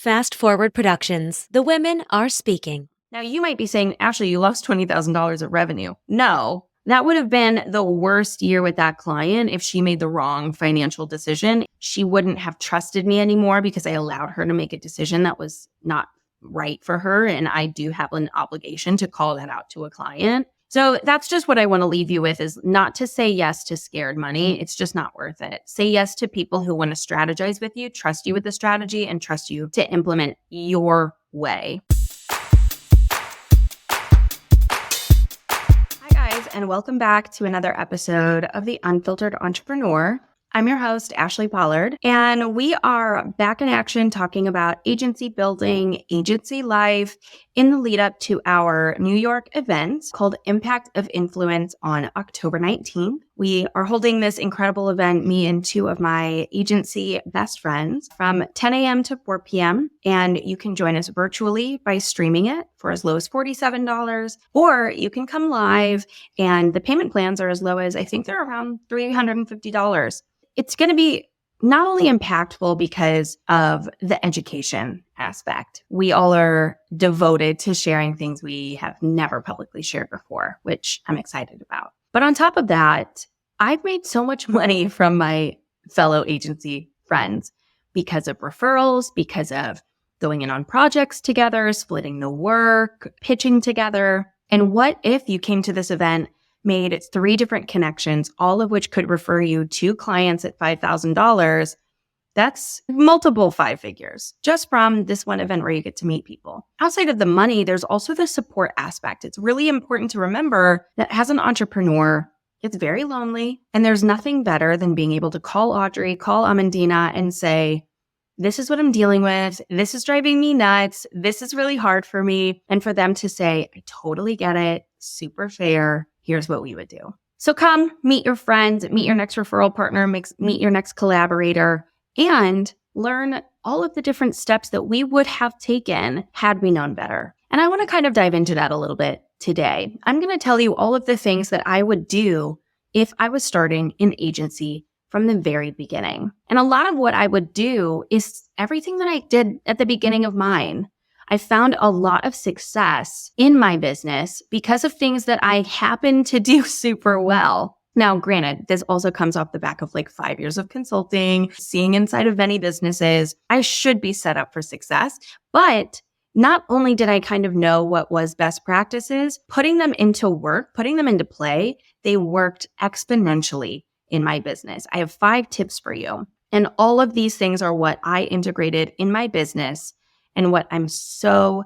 Fast Forward Productions. The women are speaking. Now, you might be saying, Ashley, you lost $20,000 of revenue. No, that would have been the worst year with that client if she made the wrong financial decision. She wouldn't have trusted me anymore because I allowed her to make a decision that was not right for her. And I do have an obligation to call that out to a client. So that's just what I want to leave you with, is not to say yes to scared money. It's just not worth it. Say yes to people who want to strategize with you, trust you with the strategy, and trust you to implement your way. Hi guys, and welcome back to another episode of The Unfiltered Entrepreneur. I'm your host, Ashley Pollard, and we are back in action talking about agency building, agency life in the lead up to our New York event called Impact of Influence on October 19th. We are holding this incredible event, me and two of my agency best friends, from 10 a.m. to 4 p.m. And you can join us virtually by streaming it for as low as $47, or you can come live, and the payment plans are as low as, I think they're around $350. It's going to be not only impactful because of the education aspect. We all are devoted to sharing things we have never publicly shared before, which I'm excited about. But on top of that, I've made so much money from my fellow agency friends because of referrals, because of going in on projects together, splitting the work, pitching together. And what if you came to this event, made 3 different connections, all of which could refer you to clients at $5,000. That's multiple 5 figures just from this one event where you get to meet people. Outside of the money, there's also the support aspect. It's really important to remember that as an entrepreneur, it's very lonely, and there's nothing better than being able to call Audrey, call Amandina, and say, this is what I'm dealing with. This is driving me nuts. This is really hard for me. And for them to say, I totally get it. Super fair. Here's what we would do. So come meet your friends, meet your next referral partner, meet your next collaborator, and learn all of the different steps that we would have taken had we known better. And I want to kind of dive into that a little bit today. I'm going to tell you all of the things that I would do if I was starting an agency from the very beginning. And a lot of what I would do is everything that I did at the beginning of mine. I found a lot of success in my business because of things that I happen to do super well. Now, granted, this also comes off the back of like 5 years of consulting, seeing inside of many businesses. I should be set up for success. But not only did I kind of know what was best practices, putting them into work, putting them into play, they worked exponentially in my business. I have 5 tips for you. And all of these things are what I integrated in my business and what I'm so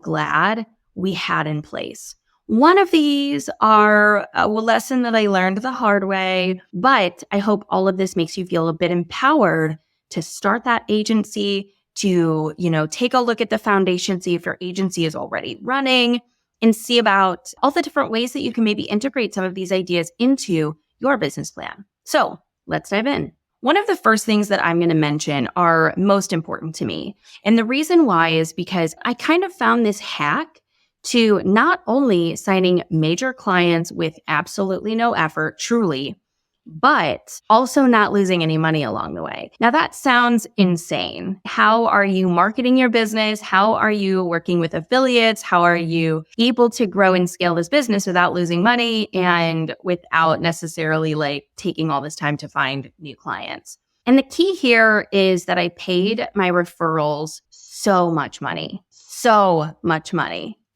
glad we had in place. One of these are a lesson that I learned the hard way, but I hope all of this makes you feel a bit empowered to start that agency, to, take a look at the foundation, see if your agency is already running, and see about all the different ways that you can maybe integrate some of these ideas into your business plan. So let's dive in. One of the first things that I'm going to mention are most important to me. And the reason why is because I kind of found this hack to not only signing major clients with absolutely no effort, truly, but also not losing any money along the way. Now that sounds insane. How are you marketing your business? How are you working with affiliates? How are you able to grow and scale this business without losing money and without necessarily taking all this time to find new clients? And the key here is that I paid my referrals so much money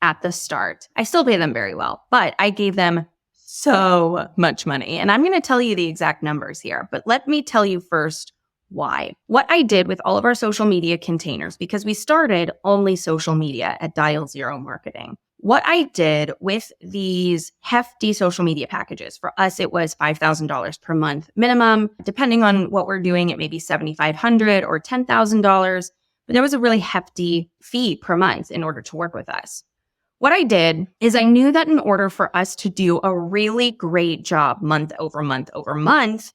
at the start. I still pay them very well, but I gave them so much money. And I'm going to tell you the exact numbers here, but let me tell you first why. What I did with all of our social media containers, because we started only social media at Dial Zero Marketing. What I did with these hefty social media packages, for us, it was $5,000 per month minimum. Depending on what we're doing, it may be $7,500 or $10,000, but there was a really hefty fee per month in order to work with us. What I did is I knew that in order for us to do a really great job month over month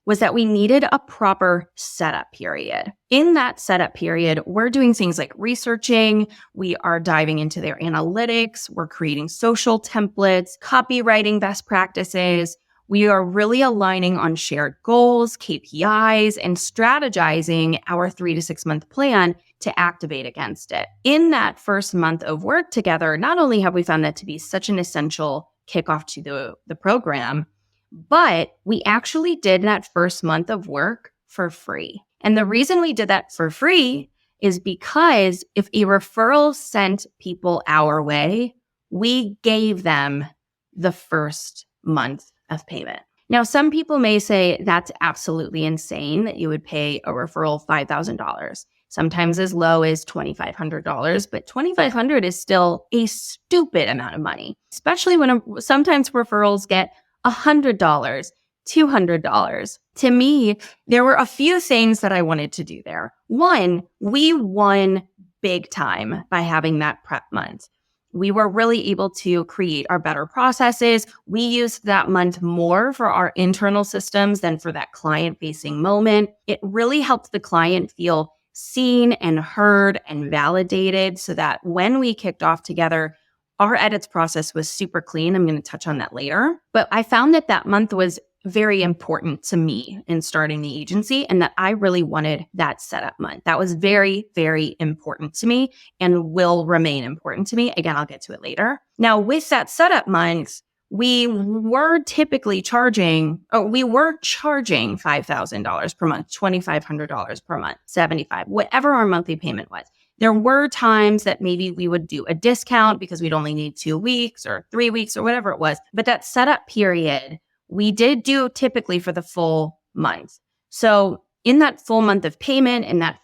was that we needed a proper setup period. In that setup period, we're doing things like researching, we are diving into their analytics, we're creating social templates, copywriting best practices. We are really aligning on shared goals, KPIs, and strategizing our 3 to 6 month plan to activate against it. In that first month of work together, not only have we found that to be such an essential kickoff to the program, but we actually did that first month of work for free. And the reason we did that for free is because if a referral sent people our way, we gave them the first month of payment. Now, some people may say that's absolutely insane that you would pay a referral $5,000, sometimes as low as $2,500, but $2,500 is still a stupid amount of money, especially when sometimes referrals get $100, $200. To me, there were a few things that I wanted to do there. One, we won big time by having that prep month. We were really able to create our better processes. We used that month more for our internal systems than for that client-facing moment. It really helped the client feel seen and heard and validated so that when we kicked off together, our edits process was super clean. I'm going to touch on that later. But I found that that month was very important to me in starting the agency and that I really wanted that setup month. That was very, very important to me and will remain important to me. Again, I'll get to it later. Now, with that setup month, we were charging $5,000 per month, $2,500 per month, $75, whatever our monthly payment was. There were times that maybe we would do a discount because we'd only need 2 weeks or 3 weeks or whatever it was. But that setup period, we did do typically for the full month. So in that full month of payment, in that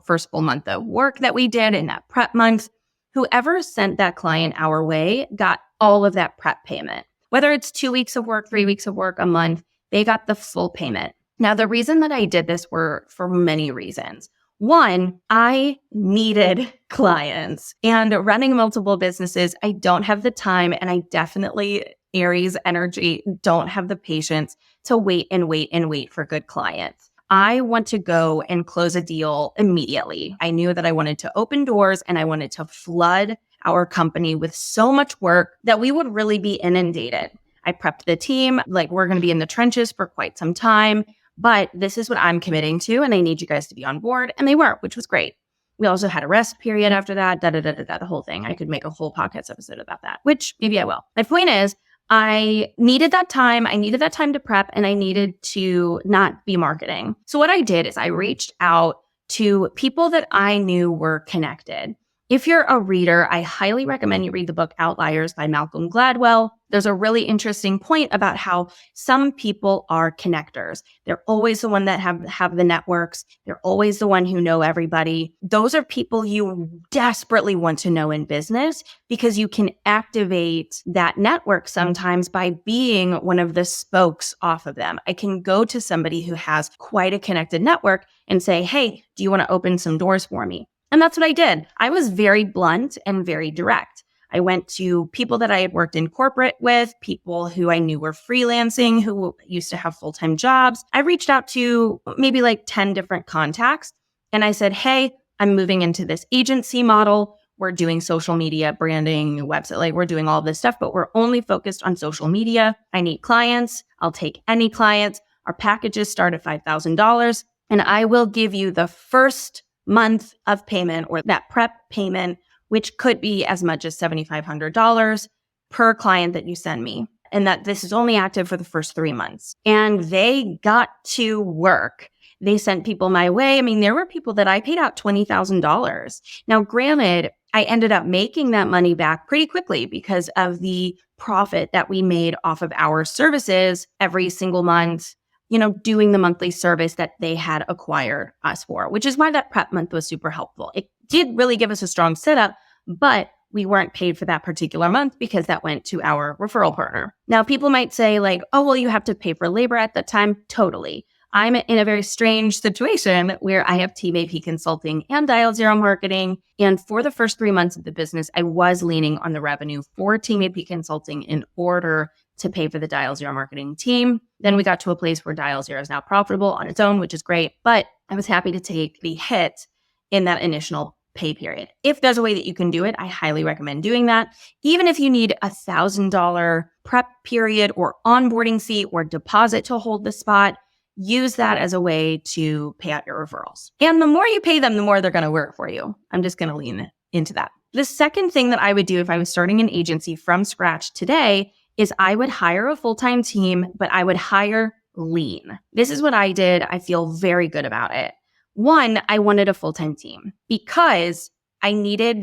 first full month of work that we did in that prep month, whoever sent that client our way got all of that prep payment. Whether it's 2 weeks of work, 3 weeks of work, a month, they got the full payment. Now, the reason that I did this were for many reasons. One, I needed clients, and running multiple businesses, I don't have the time, and I definitely, Aries energy, don't have the patience to wait and wait and wait for good clients. I want to go and close a deal immediately. I knew that I wanted to open doors and I wanted to flood our company with so much work that we would really be inundated. I prepped the team, like we're going to be in the trenches for quite some time. But this is what I'm committing to, and I need you guys to be on board. And they were, which was great. We also had a rest period after that, the whole thing. I could make a whole podcast episode about that, which maybe I will. My point is, I needed that time. I needed that time to prep, and I needed to not be marketing. So what I did is I reached out to people that I knew were connected. If you're a reader, I highly recommend you read the book Outliers by Malcolm Gladwell. There's a really interesting point about how some people are connectors. They're always the one that have the networks. They're always the one who know everybody. Those are people you desperately want to know in business because you can activate that network sometimes by being one of the spokes off of them. I can go to somebody who has quite a connected network and say, hey, do you want to open some doors for me? And that's what I did. I was very blunt and very direct. I went to people that I had worked in corporate with, people who I knew were freelancing, who used to have full-time jobs. I reached out to maybe like 10 different contacts. And I said, hey, I'm moving into this agency model. We're doing social media, branding, website, like we're doing all this stuff, but we're only focused on social media. I need clients. I'll take any clients. Our packages start at $5,000. And I will give you the first month of payment or that prep payment, which could be as much as $7,500 per client that you send me. And that this is only active for the first 3 months. And they got to work. They sent people my way. I mean, there were people that I paid out $20,000. Now, granted, I ended up making that money back pretty quickly because of the profit that we made off of our services every single month, doing the monthly service that they had acquired us for, which is why that prep month was super helpful. It did really give us a strong setup, but we weren't paid for that particular month because that went to our referral partner. Now, people might say like, oh, well, you have to pay for labor at that time. Totally. I'm in a very strange situation where I have Team AP Consulting and Dial Zero Marketing. And for the first 3 months of the business, I was leaning on the revenue for Team AP Consulting in order to pay for the Dial Zero Marketing team. Then we got to a place where Dial Zero is now profitable on its own, which is great. But I was happy to take the hit in that initial pay period. If there's a way that you can do it, I highly recommend doing that. Even if you need $1,000 prep period or onboarding fee or deposit to hold the spot, use that as a way to pay out your referrals. And the more you pay them, the more they're going to work for you. I'm just going to lean into that. The second thing that I would do if I was starting an agency from scratch today is I would hire a full-time team, but I would hire lean. This is what I did. I feel very good about it. One, I wanted a full-time team because I needed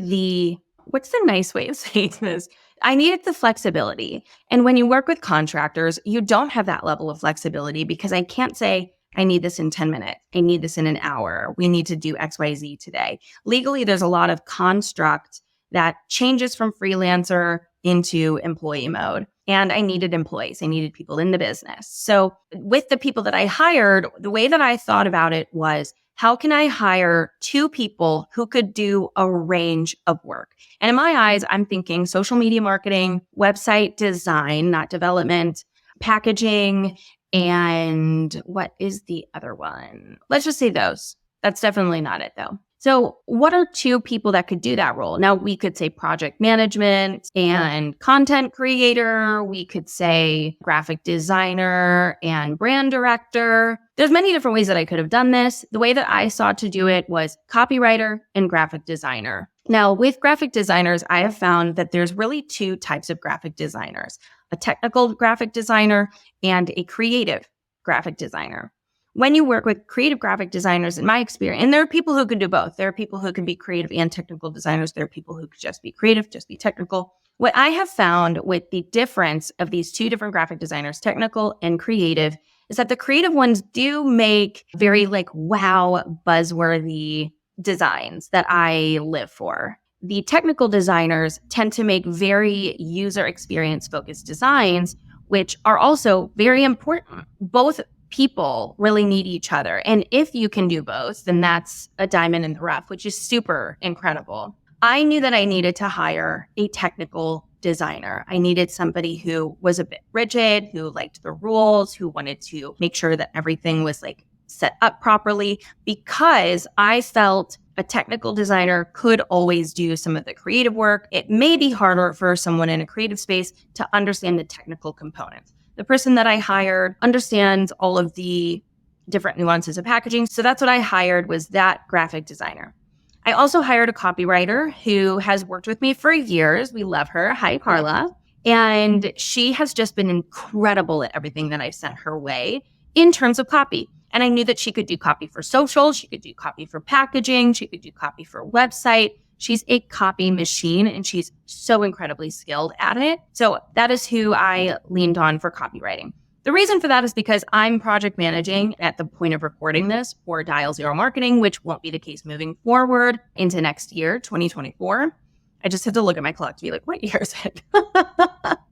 what's the nice way of saying this? I needed the flexibility. And when you work with contractors, you don't have that level of flexibility because I can't say, I need this in 10 minutes. I need this in an hour. We need to do XYZ today. Legally, there's a lot of construct that changes from freelancer into employee mode. And I needed employees. I needed people in the business. So with the people that I hired, the way that I thought about it was, how can I hire 2 people who could do a range of work? And in my eyes, I'm thinking social media marketing, website design, not development, packaging, and what is the other one? Let's just say those. That's definitely not it though. So what are 2 people that could do that role? Now we could say project management and content creator. We could say graphic designer and brand director. There's many different ways that I could have done this. The way that I sought to do it was copywriter and graphic designer. Now with graphic designers, I have found that there's really 2 types of graphic designers, a technical graphic designer and a creative graphic designer. When you work with creative graphic designers, in my experience, and there are people who can do both. There are people who can be creative and technical designers. There are people who could just be creative, just be technical. What I have found with the difference of these 2 different graphic designers, technical and creative, is that the creative ones do make very wow, buzzworthy designs that I live for. The technical designers tend to make very user experience focused designs, which are also very important. Both people really need each other. And if you can do both, then that's a diamond in the rough, which is super incredible. I knew that I needed to hire a technical designer. I needed somebody who was a bit rigid, who liked the rules, who wanted to make sure that everything was set up properly, because I felt a technical designer could always do some of the creative work. It may be harder for someone in a creative space to understand the technical components. The person that I hired understands all of the different nuances of packaging. So that's what I hired, was that graphic designer. I also hired a copywriter who has worked with me for years. We love her. Hi, Carla. And she has just been incredible at everything that I've sent her way in terms of copy. And I knew that she could do copy for social. She could do copy for packaging. She could do copy for website. She's a copy machine and she's so incredibly skilled at it. So that is who I leaned on for copywriting. The reason for that is because I'm project managing at the point of recording this for Dial Zero Marketing, which won't be the case moving forward into next year, 2024. I just had to look at my clock to be like, what year is it?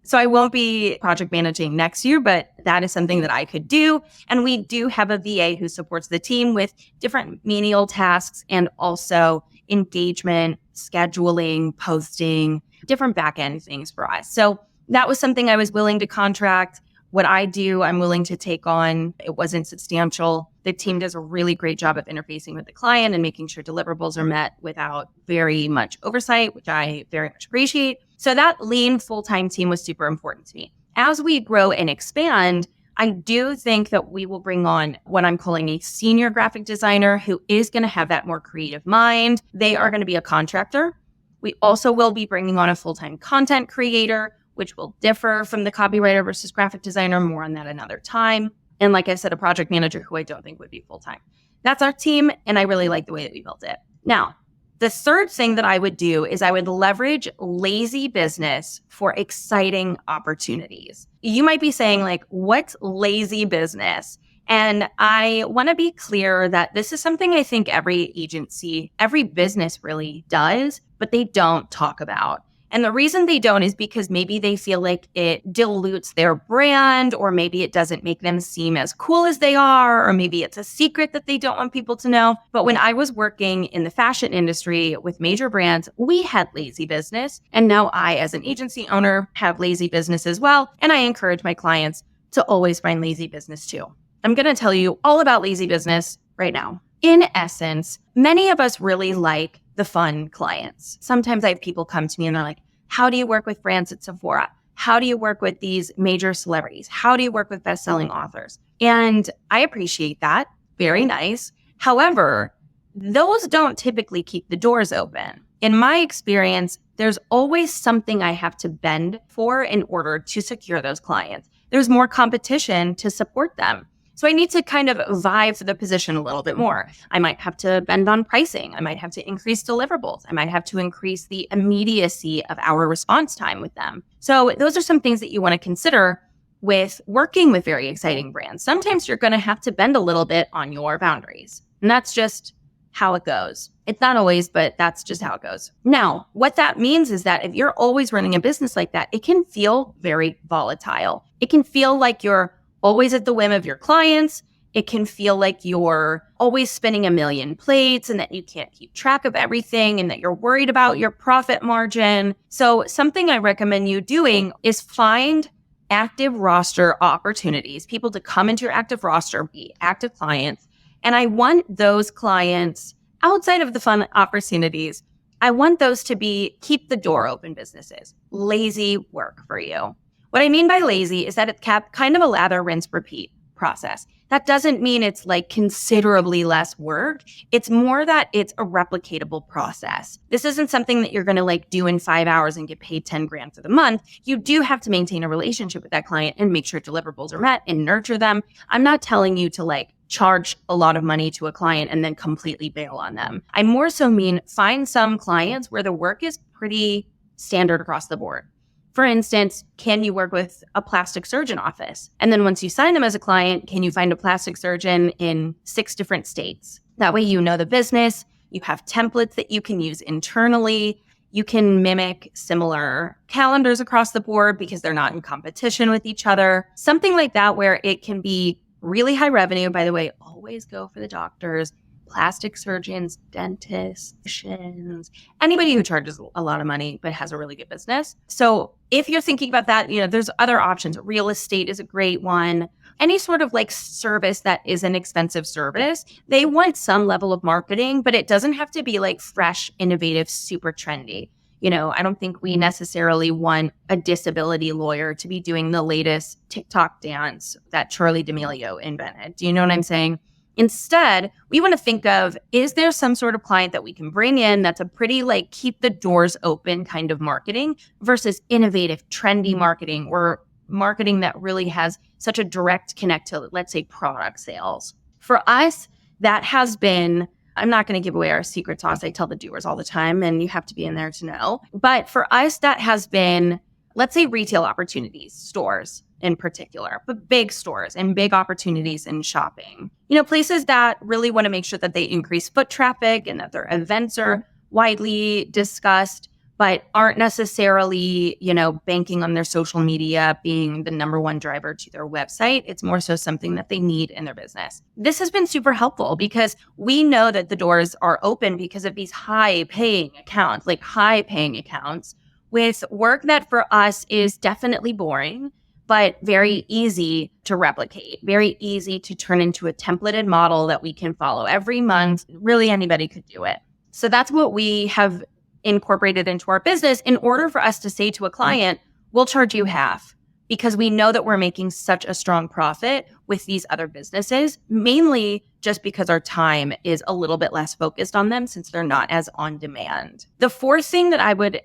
So I won't be project managing next year, but that is something that I could do. And we do have a VA who supports the team with different menial tasks and also engagement, scheduling, posting, different back-end things for us. So that was something I was willing to contract. What I do, I'm willing to take on. It wasn't substantial. The team does a really great job of interfacing with the client and making sure deliverables are met without very much oversight, which I very much appreciate. So that lean full-time team was super important to me. As we grow and expand, I do think that we will bring on what I'm calling a senior graphic designer who is going to have that more creative mind. They are going to be a contractor. We also will be bringing on a full-time content creator, which will differ from the copywriter versus graphic designer. More on that another time. And like I said, a project manager who I don't think would be full-time. That's our team, and I really like the way that we built it. Now, the third thing that I would do is I would leverage lazy business for exciting opportunities. You might be saying, what's lazy business? And I want to be clear that this is something I think every agency, every business really does, but they don't talk about. And the reason they don't is because maybe they feel like it dilutes their brand, or maybe it doesn't make them seem as cool as they are, or maybe it's a secret that they don't want people to know. But when I was working in the fashion industry with major brands, we had lazy business. And now I, as an agency owner, have lazy business as well. And I encourage my clients to always find lazy business too. I'm going to tell you all about lazy business right now. In essence, many of us really like the fun clients. Sometimes I have people come to me and they're like, how do you work with brands at Sephora? How do you work with these major celebrities? How do you work with best-selling authors? And I appreciate that. Very nice. However, those don't typically keep the doors open. In my experience, there's always something I have to bend for in order to secure those clients. There's more competition to support them. So I need to kind of vie for the position a little bit more. I might have to bend on pricing. I might have to increase deliverables. I might have to increase the immediacy of our response time with them. So those are some things that you want to consider with working with very exciting brands. Sometimes you're going to have to bend a little bit on your boundaries. And that's just how it goes. It's not always, but that's just how it goes. Now, what that means is that if you're always running a business like that, it can feel very volatile. It can feel like you're always at the whim of your clients. It can feel like you're always spinning a million plates and that you can't keep track of everything and that you're worried about your profit margin. So something I recommend you doing is find active roster opportunities, people to come into your active roster, be active clients. And I want those clients outside of the fun opportunities. I want those to be keep the door open businesses, lazy work for you. What I mean by lazy is that it's kind of a lather, rinse, repeat process. That doesn't mean it's like considerably less work. It's more that it's a replicatable process. This isn't something that you're going to like do in 5 hours and get paid 10 grand for the month. You do have to maintain a relationship with that client and make sure deliverables are met and nurture them. I'm not telling you to like charge a lot of money to a client and then completely bail on them. I more so mean find some clients where the work is pretty standard across the board. For instance, can you work with a plastic surgeon office? And then once you sign them as a client, can you find a plastic surgeon in 6 different states? That way you know the business, you have templates that you can use internally, you can mimic similar calendars across the board because they're not in competition with each other. Something like that where it can be really high revenue. By the way, always go for the doctors, plastic surgeons, dentists, physicians, anybody who charges a lot of money but has a really good business. So if you're thinking about that, there's other options. Real estate is a great one. Any sort of like service that is an expensive service, they want some level of marketing, but it doesn't have to be like fresh, innovative, super trendy. I don't think we necessarily want a disability lawyer to be doing the latest TikTok dance that Charlie D'Amelio invented. Do you know what I'm saying? Instead, we want to think of, is there some sort of client that we can bring in that's a pretty like keep the doors open kind of marketing versus innovative, trendy marketing or marketing that really has such a direct connect to, let's say, product sales. For us, that has been, I'm not going to give away our secret sauce. I tell the doers all the time, and you have to be in there to know. But for us, that has been, let's say, retail opportunities, stores in particular, but big stores and big opportunities in shopping. Places that really want to make sure that they increase foot traffic and that their events are widely discussed, but aren't necessarily, banking on their social media being the number one driver to their website. It's more so something that they need in their business. This has been super helpful because we know that the doors are open because of these high-paying accounts with work that for us is definitely boring, but very easy to replicate, very easy to turn into a templated model that we can follow every month. Really, anybody could do it. So that's what we have incorporated into our business in order for us to say to a client, we'll charge you half because we know that we're making such a strong profit with these other businesses, mainly just because our time is a little bit less focused on them since they're not as on demand. The fourth thing that I would,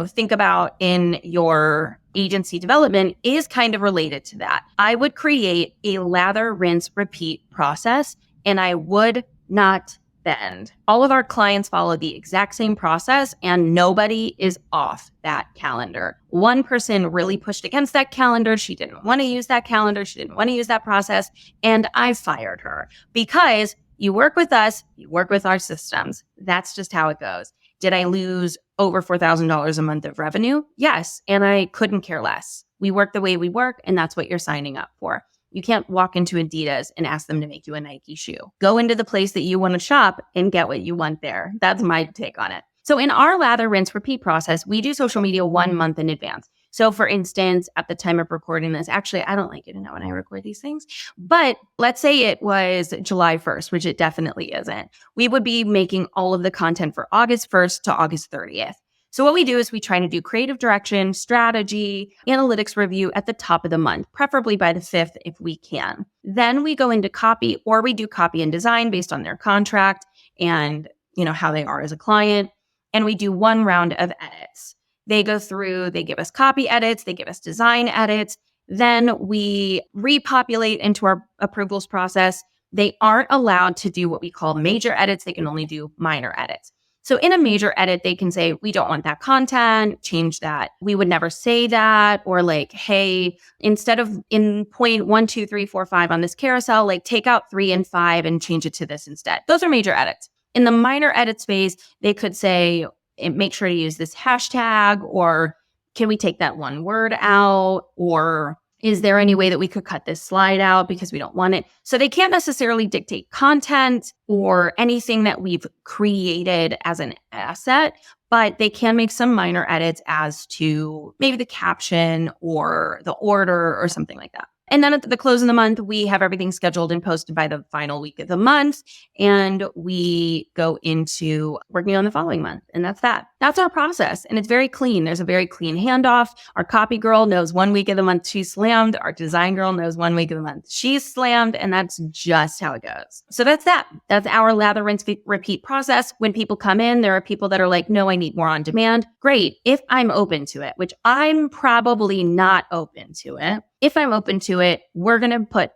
think about in your agency development is kind of related to that. I would create a lather, rinse, repeat process, and I would not bend. All of our clients follow the exact same process and nobody is off that calendar. One person really pushed against that calendar. She didn't want to use that calendar. She didn't want to use that process. And I fired her because you work with us, you work with our systems. That's just how it goes. Did I lose over $4,000 a month of revenue? Yes. And I couldn't care less. We work the way we work, and that's what you're signing up for. You can't walk into Adidas and ask them to make you a Nike shoe. Go into the place that you want to shop and get what you want there. That's my take on it. So in our lather, rinse, repeat process, we do social media 1 month in advance. So for instance, at the time of recording this, actually, I don't like you to know when I record these things, but let's say it was July 1st, which it definitely isn't. We would be making all of the content for August 1st to August 30th. So what we do is we try to do creative direction, strategy, analytics review at the top of the month, preferably by the 5th if we can. Then we go into copy, or we do copy and design based on their contract and, how they are as a client. And we do one round of edits. They go through, they give us copy edits, they give us design edits. Then we repopulate into our approvals process. They aren't allowed to do what we call major edits. They can only do minor edits. So in a major edit, they can say, we don't want that content, change that. We would never say that. Or like, hey, instead of in point 1, 2, 3, 4, 5 on this carousel, like take out 3 and 5 and change it to this instead. Those are major edits. In the minor edits phase, they could say, make sure to use this hashtag, or can we take that one word out? Or is there any way that we could cut this slide out because we don't want it? So they can't necessarily dictate content or anything that we've created as an asset, but they can make some minor edits as to maybe the caption or the order or something like that. And then at the close of the month, we have everything scheduled and posted by the final week of the month. And we go into working on the following month. And that's that. That's our process. And it's very clean. There's a very clean handoff. Our copy girl knows 1 week of the month she's slammed. Our design girl knows 1 week of the month she's slammed. And that's just how it goes. So that's that. That's our lather, rinse, repeat process. When people come in, there are people that are like, no, I need more on demand. Great. If I'm open to it, which I'm probably not open to it. If I'm open to it, we're going to put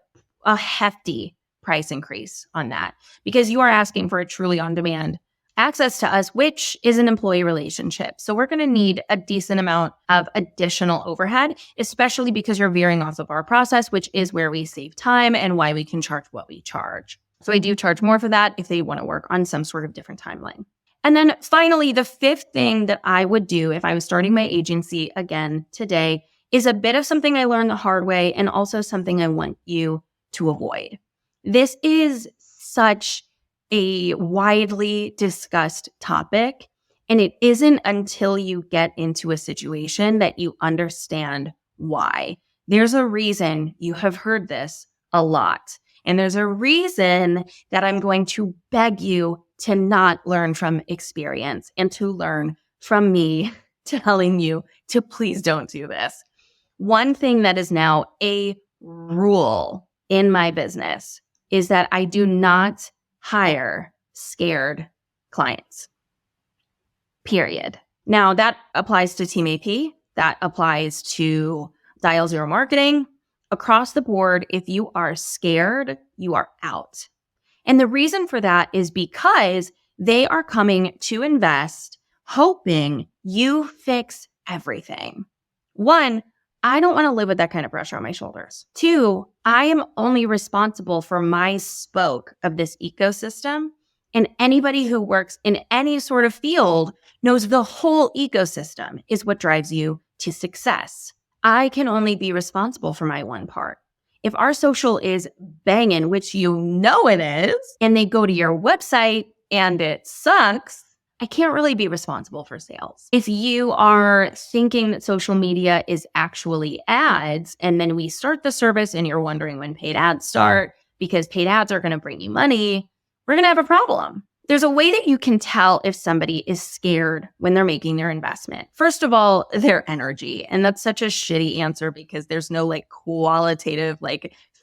a hefty price increase on that because you are asking for a truly on-demand access to us, which is an employee relationship. So we're going to need a decent amount of additional overhead, especially because you're veering off of our process, which is where we save time and why we can charge what we charge. So I do charge more for that if they want to work on some sort of different timeline. And then finally, the 5th thing that I would do if I was starting my agency again today is a bit of something I learned the hard way and also something I want you to avoid. This is such a widely discussed topic, and it isn't until you get into a situation that you understand why. There's a reason you have heard this a lot, and there's a reason that I'm going to beg you to not learn from experience and to learn from me telling you to please don't do this. One thing that is now a rule in my business is that I do not hire scared clients, period. Now that applies to Team AP, that applies to Dial Zero Marketing. Across the board, if you are scared, you are out. And the reason for that is because they are coming to invest, hoping you fix everything. 1, I don't want to live with that kind of pressure on my shoulders. 2, I am only responsible for my spoke of this ecosystem. And anybody who works in any sort of field knows the whole ecosystem is what drives you to success. I can only be responsible for my one part. If our social is banging, which you know it is, and they go to your website and it sucks, I can't really be responsible for sales. If you are thinking that social media is actually ads, and then we start the service and you're wondering when paid ads start because paid ads are going to bring you money, we're going to have a problem. There's a way that you can tell if somebody is scared when they're making their investment. First of all, their energy. And that's such a shitty answer because there's no qualitative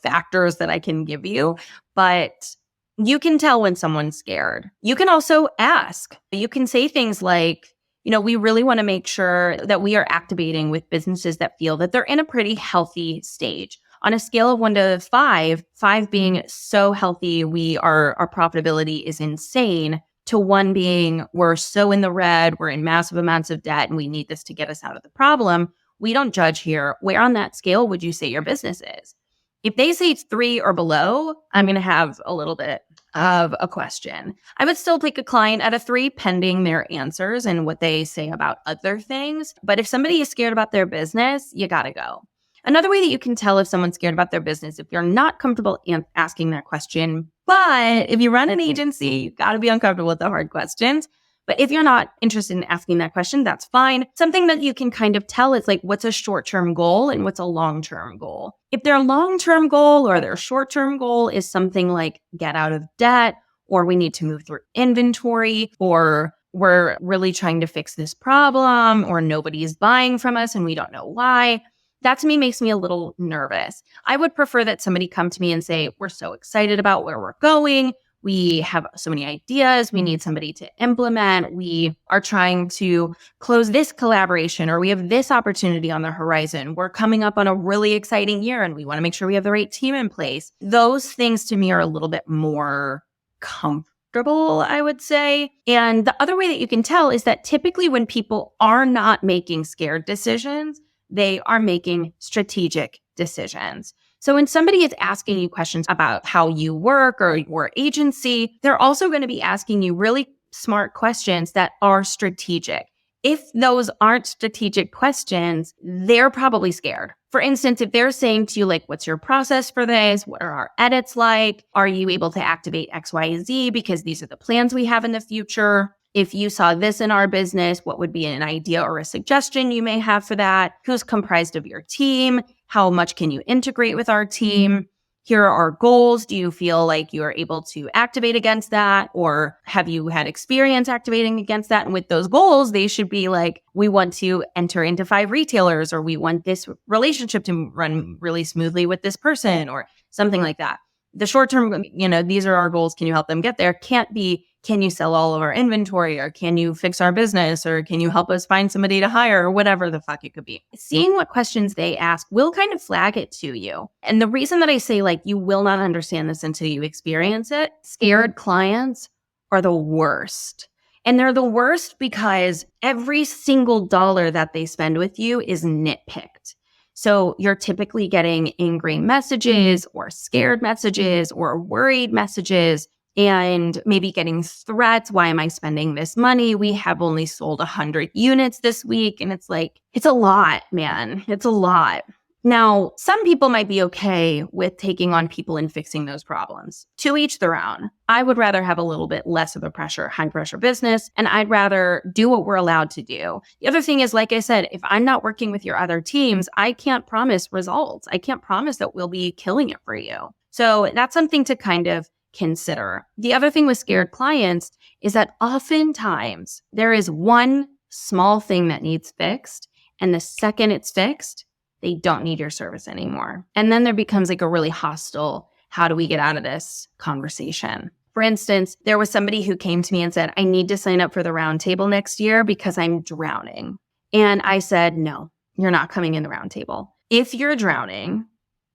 factors that I can give you. But you can tell when someone's scared. You can also ask. You can say things like, we really want to make sure that we are activating with businesses that feel that they're in a pretty healthy stage. On a scale of 1 to 5, 5 being so healthy, our profitability is insane, to 1 being we're so in the red, we're in massive amounts of debt, and we need this to get us out of the problem. We don't judge here. Where on that scale would you say your business is? If they say 3 or below, I'm going to have a little bit of a question. I would still take a client at a 3 pending their answers and what they say about other things. But if somebody is scared about their business, you got to go. Another way that you can tell if someone's scared about their business, if you're not comfortable asking that question, but if you run an agency, you got to be uncomfortable with the hard questions. But if you're not interested in asking that question, that's fine. Something that you can kind of tell is what's a short-term goal and what's a long-term goal. If their long-term goal or their short-term goal is something like get out of debt, or we need to move through inventory, or we're really trying to fix this problem, or nobody's buying from us and we don't know why. That to me makes me a little nervous. I would prefer that somebody come to me and say, we're so excited about where we're going. We have so many ideas. We need somebody to implement. We are trying to close this collaboration, or we have this opportunity on the horizon. We're coming up on a really exciting year and we want to make sure we have the right team in place. Those things to me are a little bit more comfortable, I would say. And the other way that you can tell is that typically when people are not making scared decisions, they are making strategic decisions. So when somebody is asking you questions about how you work or your agency, they're also going to be asking you really smart questions that are strategic. If those aren't strategic questions, they're probably scared. For instance, if they're saying to you, like, what's your process for this? What are our edits like? Are you able to activate X, Y, Z? Because these are the plans we have in the future. If you saw this in our business, what would be an idea or a suggestion you may have for that? Who's comprised of your team? How much can you integrate with our team? Here are our goals. Do you feel like you are able to activate against that? Or have you had experience activating against that? And with those goals, they should be like, we want to enter into 5 retailers, or we want this relationship to run really smoothly with this person, or something like that. The short term, these are our goals. Can you help them get there? Can't be, can you sell all of our inventory, or can you fix our business, or can you help us find somebody to hire, or whatever the fuck it could be. Seeing what questions they ask will kind of flag it to you. And the reason that I say, like, you will not understand this until you experience it, scared clients are the worst. And they're the worst because every single dollar that they spend with you is nitpicked. So you're typically getting angry messages or scared messages or worried messages, and maybe getting threats. Why am I spending this money? We have only sold 100 units this week. And it's like, it's a lot, man. It's a lot. Now, some people might be okay with taking on people and fixing those problems. To each their own. I would rather have a little bit less of a high pressure business, and I'd rather do what we're allowed to do. The other thing is, like I said, if I'm not working with your other teams, I can't promise results. I can't promise that we'll be killing it for you. So that's something to kind of consider. The other thing with scared clients is that oftentimes there is one small thing that needs fixed, and the second it's fixed, they don't need your service anymore. And then there becomes like a really hostile, how do we get out of this conversation? For instance, there was somebody who came to me and said, I need to sign up for the roundtable next year because I'm drowning. And I said, no, you're not coming in the roundtable. If you're drowning,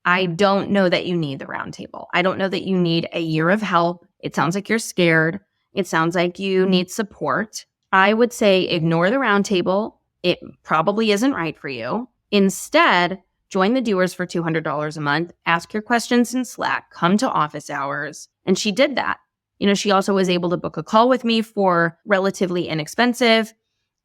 I don't know that you need the roundtable. I don't know that you need a year of help. It sounds like you're scared. It sounds like you need support. I would say ignore the roundtable. It probably isn't right for you. Instead, join the doers for $200 a month. Ask your questions in Slack. Come to office hours. And she did that. She also was able to book a call with me for relatively inexpensive,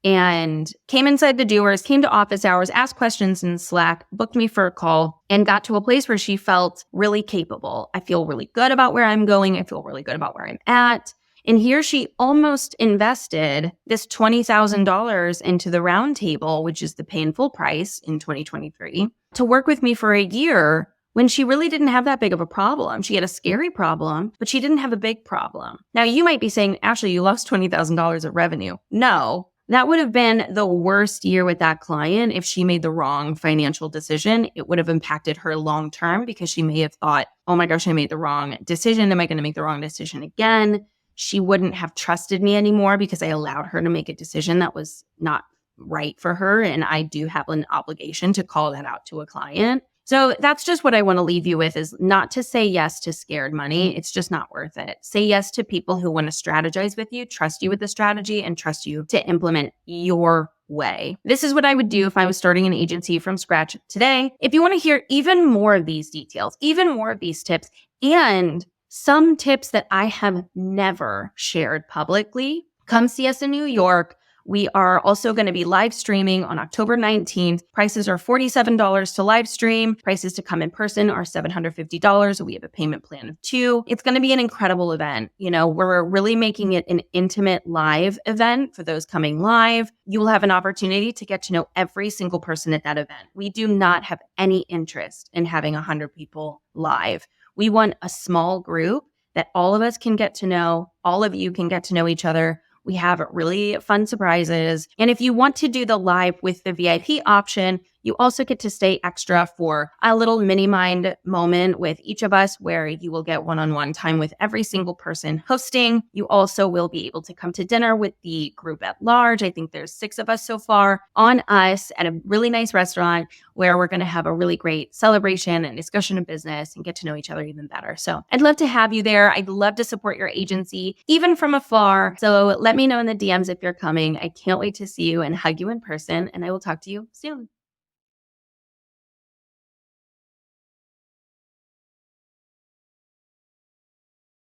and came inside the doers, came to office hours, asked questions in Slack, booked me for a call, and got to a place where she felt really capable. I feel really good about where I'm going. I feel really good about where I'm at. And here she almost invested this $20,000 into the roundtable, which is the painful price in 2023, to work with me for a year when she really didn't have that big of a problem. She had a scary problem, but she didn't have a big problem. Now, you might be saying, Ashley, you lost $20,000 of revenue. No, that would have been the worst year with that client if she made the wrong financial decision. It would have impacted her long term because she may have thought, oh my gosh, I made the wrong decision. Am I going to make the wrong decision again? She wouldn't have trusted me anymore because I allowed her to make a decision that was not right for her. And I do have an obligation to call that out to a client. So that's just what I want to leave you with, is not to say yes to scared money. It's just not worth it. Say yes to people who want to strategize with you, trust you with the strategy, and trust you to implement your way. This is what I would do if I was starting an agency from scratch today. If you want to hear even more of these details, even more of these tips, and some tips that I have never shared publicly, come see us in New York. We are also going to be live streaming on October 19th. Prices are $47 to live stream. Prices to come in person are $750. We have a payment plan of 2. It's going to be an incredible event. We're really making it an intimate live event for those coming live. You will have an opportunity to get to know every single person at that event. We do not have any interest in having 100 people live. We want a small group that all of us can get to know. All of you can get to know each other. We have really fun surprises. And if you want to do the live with the VIP option, you also get to stay extra for a little mini mind moment with each of us where you will get one-on-one time with every single person hosting. You also will be able to come to dinner with the group at large. I think there's 6 of us so far on us at a really nice restaurant where we're going to have a really great celebration and discussion of business and get to know each other even better. So I'd love to have you there. I'd love to support your agency, even from afar. So let me know in the DMs if you're coming. I can't wait to see you and hug you in person, and I will talk to you soon.